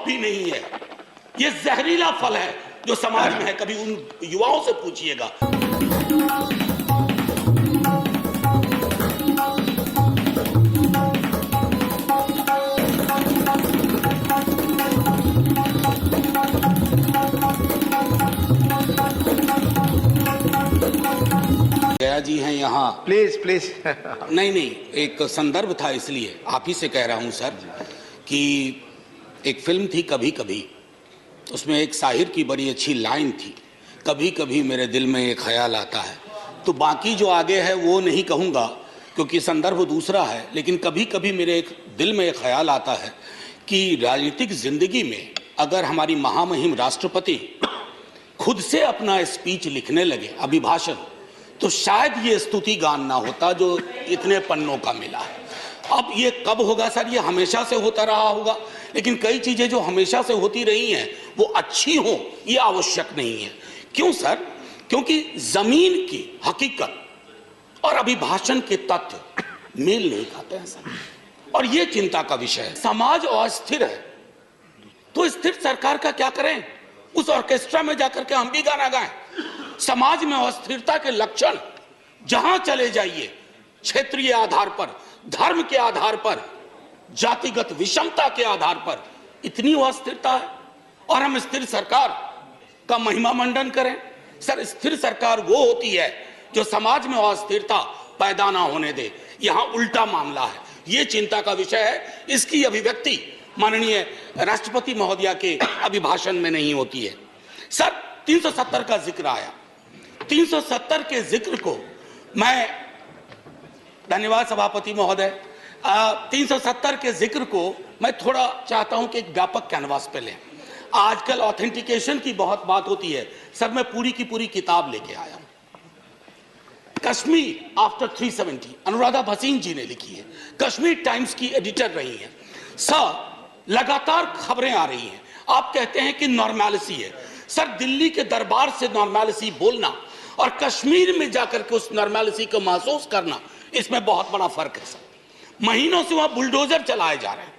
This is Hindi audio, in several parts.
भी नहीं है। ये जहरीला फल है जो समाज में है। कभी उन युवाओं से पूछिएगा। गया जी हैं यहाँ। Please please. नहीं, एक संदर्भ था इसलिए आप ही से कह रहा हूं सर कि एक फिल्म थी कभी कभी, उसमें एक शाहिर की बड़ी अच्छी लाइन थी, कभी कभी मेरे दिल में एक ख्याल आता है। तो बाकी जो आगे है वो नहीं कहूँगा क्योंकि संदर्भ दूसरा है, लेकिन कभी कभी मेरे एक दिल में एक ख्याल आता है कि राजनीतिक जिंदगी में अगर हमारी महामहिम राष्ट्रपति खुद से अपना स्पीच लिखने लगे, अभिभाषण, तो शायद ये स्तुति गान ना होता जो इतने पन्नों का मिला है। अब ये कब होगा सर? ये हमेशा से होता रहा होगा, लेकिन कई चीजें जो हमेशा से होती रही हैं वो अच्छी हो ये आवश्यक नहीं है। क्यों सर? क्योंकि जमीन की हकीकत और अभिभाषण के तथ्य मेल नहीं खाते हैं सर, और ये चिंता का विषय है। समाज अस्थिर है तो स्थिर सरकार का क्या करें? उस ऑर्केस्ट्रा में जाकर के हम भी गाना गाएं? समाज में अस्थिरता के लक्षण जहां चले जाइए, क्षेत्रीय आधार पर, धर्म के आधार पर, जातिगत विषमता के आधार पर इतनी अस्थिरता है और हम स्थिर सरकार का महिमा मंडन करें। सर, स्थिर सरकार वो होती है जो समाज में अस्थिरता पैदा ना होने दे। यहां उल्टा मामला है, ये चिंता का विषय है। इसकी अभिव्यक्ति माननीय राष्ट्रपति महोदया के अभिभाषण में नहीं होती है। सर, 370 का जिक्र आया। 370 के जिक्र को मैं, धन्यवाद सभापति महोदय, 370 के जिक्र को मैं थोड़ा चाहता हूं कि एक व्यापक कैनवास पे लें। आजकल ऑथेंटिकेशन की बहुत बात होती है सर, मैं पूरी की पूरी किताब लेके आया हूं। कश्मीर आफ्टर 370 अनुराधा भसीन जी ने लिखी है, कश्मीर टाइम्स की एडिटर रही हैं। सर, लगातार खबरें आ रही हैं, आप कहते हैं कि नॉर्मैलिटी है। सर, दिल्ली के दरबार से नॉर्मैलिटी बोलना और कश्मीर में जाकर के उस नॉर्मैलिटी को महसूस करना, इसमें बहुत बड़ा फर्क है सर। महीनों से वहां बुलडोजर चलाए जा रहे हैं,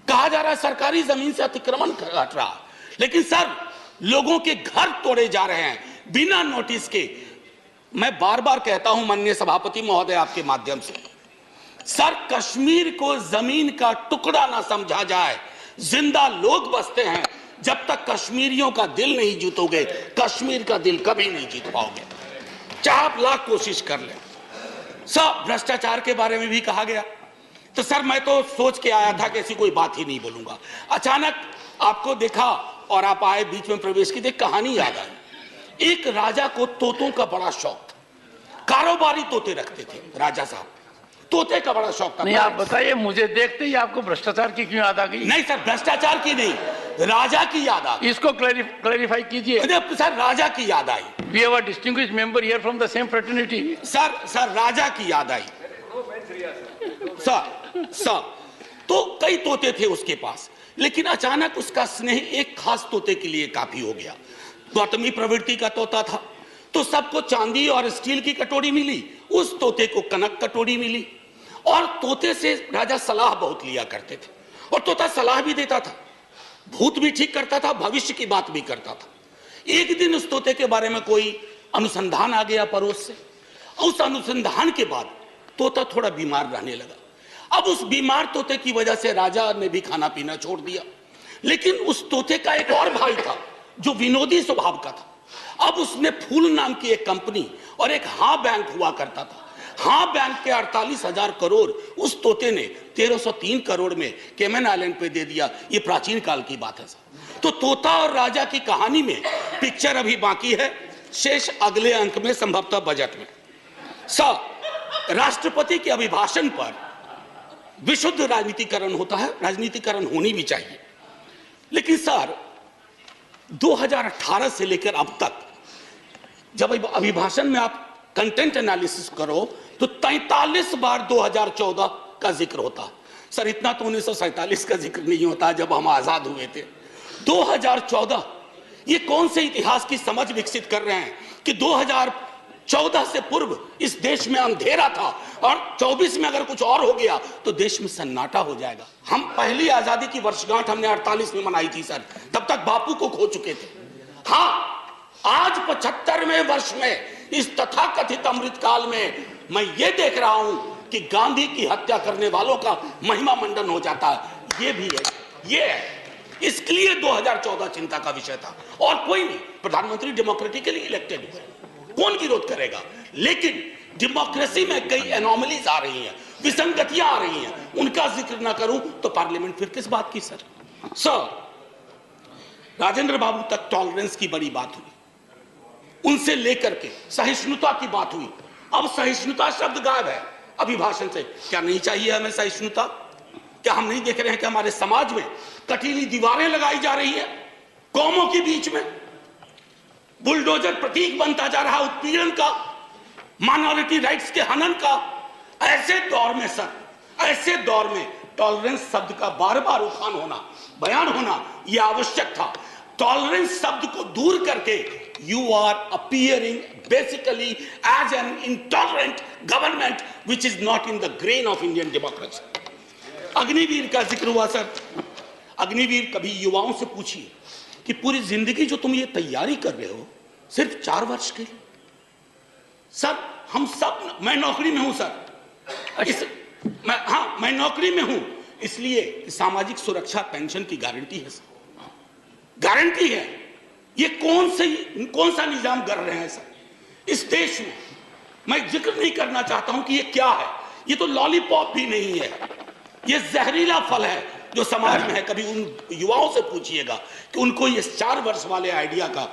कहा जा रहा है सरकारी जमीन से अतिक्रमण हट रहा है, लेकिन सर लोगों के घर तोड़े जा रहे हैं बिना नोटिस के। मैं बार बार कहता हूं माननीय सभापति महोदय आपके माध्यम से, सर कश्मीर को जमीन का टुकड़ा ना समझा जाए। जिंदा लोग बसते हैं। जब तक कश्मीरियों का दिल नहीं जीतोगे, कश्मीर का दिल कभी नहीं जीत पाओगे, चाहे आप लाख कोशिश कर लें। सर, भ्रष्टाचार के बारे में भी कहा गया, तो सर मैं तो सोच के आया था कि ऐसी कोई बात ही नहीं बोलूंगा। अचानक आपको देखा और आप आए, बीच में प्रवेश की, देख कहानी याद आई। एक राजा को तोतों का बड़ा शौक था, कारोबारी तोते रखते थे राजा साहब, तोते का बड़ा शौक था। नहीं, आप बताइए, मुझे देखते ही आपको भ्रष्टाचार की क्यों याद आ गई? नहीं सर, भ्रष्टाचार की नहीं, राजा की याद आ गई। इसको क्लैरिफाई कीजिए। सर, राजा की याद आई। We have a distinguished member here from the same fraternity. Sir Raja की याद आई। सर तो कई तोते थे उसके पास, लेकिन अचानक उसका स्नेह एक खास तोते के लिए काफी हो गया। गौतमी प्रवृत्ति का तोता था, तो सबको चांदी और स्टील की कटोरी मिली, उस तोते को कनक कटोरी मिली। और तोते से राजा सलाह बहुत लिया करते थे, और तोता सलाह भी देता था, भूत भी ठीक करता था, भविष्य की बात भी करता था। एक दिन उस तोते के बारे में कोई अनुसंधान आ गया पड़ोस से। उस अनुसंधान के बाद तोता थोड़ा बीमार रहने लगा। अब उस बीमार तोते की वजह से राजा ने भी खाना पीना छोड़ दिया। लेकिन उस तोते का एक और भाई था जो विनोदी स्वभाव का था। अब उसने फूल नाम की एक कंपनी और एक हाँ बैंक हुआ करता था। हाँ बैंक के 48,000 करोड़ उस तोते ने 1303 करोड़ में केमन आइलैंड पे दे दिया। ये प्राचीन काल की बात है सर। तो तोता और राजा की कहानी में पिक्चर अभी बाकी है, शेष अगले अंक में, संभवतः बजट में। सर, राष्ट्रपति के अभिभाषण पर विशुद्ध राजनीतिकरण होता है, राजनीतिकरण होनी भी चाहिए। लेकिन सर 2018 से लेकर अब तक जब अभिभाषण में आप कंटेंट एनालिसिस करो तो 43 बार 2014 का जिक्र होता है। सर, इतना तो 1947 का जिक्र नहीं होता जब हम आजाद हुए थे। 2014, ये कौन से इतिहास की समझ विकसित कर रहे हैं कि 14 से पूर्व इस देश में अंधेरा था और 24 में अगर कुछ और हो गया तो देश में सन्नाटा हो जाएगा। हम पहली आजादी की वर्षगांठ हमने 48 में मनाई थी सर, तब तक बापू को खो चुके थे। हाँ, आज 75वें वर्ष में इस तथाकथित अमृत काल में मैं ये देख रहा हूं कि गांधी की हत्या करने वालों का महिमा मंडन हो जाता है। ये भी है, ये है। इसके लिए 2014 चिंता का विषय था और कोई नहीं। प्रधानमंत्री डेमोक्रेटिकली इलेक्टेड हुए, कौन विरोध करेगा? लेकिन डेमोक्रेसी में कई एनोमलीज आ रही हैं, विसंगतियां आ रही हैं, उनका जिक्र ना करूं तो पार्लियामेंट फिर किस बात की सर? राजेंद्र बाबू तक टॉलरेंस की बड़ी बात हुई, उनसे लेकर के सहिष्णुता की बात हुई। अब सहिष्णुता शब्द गायब है अभिभाषण से। क्या नहीं चाहिए हमें सहिष्णुता? क्या हम नहीं देख रहे हैं कि हमारे समाज में कटीली दीवारें लगाई जा रही है कौमों के बीच में? बुलडोजर प्रतीक बनता जा रहा उत्पीड़न का, माइनॉरिटी राइट्स के हनन का। ऐसे दौर में सर, ऐसे दौर में टॉलरेंस शब्द का बार बार उठान होना, बयान होना यह आवश्यक था। टॉलरेंस शब्द को दूर करके you are appearing basically as an intolerant government which is not in the grain of Indian democracy. Agniveer का जिक्र हुआ सर। अग्निवीर, कभी युवाओं से पूछिए कि पूरी जिंदगी जो तुम ये तैयारी कर रहे हो सिर्फ 4 वर्ष के लिए। सर हम सब, मैं नौकरी में हूं सर, मैं नौकरी में हूं, इसलिए सामाजिक सुरक्षा पेंशन की गारंटी है सर, गारंटी है। ये कौन सा निजाम कर रहे हैं सर इस देश में? मैं जिक्र नहीं करना चाहता हूं कि ये क्या है। ये तो लॉलीपॉप भी नहीं है, ये जहरीला फल है जो समाज में है। कभी उन युवाओं से पूछिएगा कि उनको ये 4 वर्ष वाले आइडिया का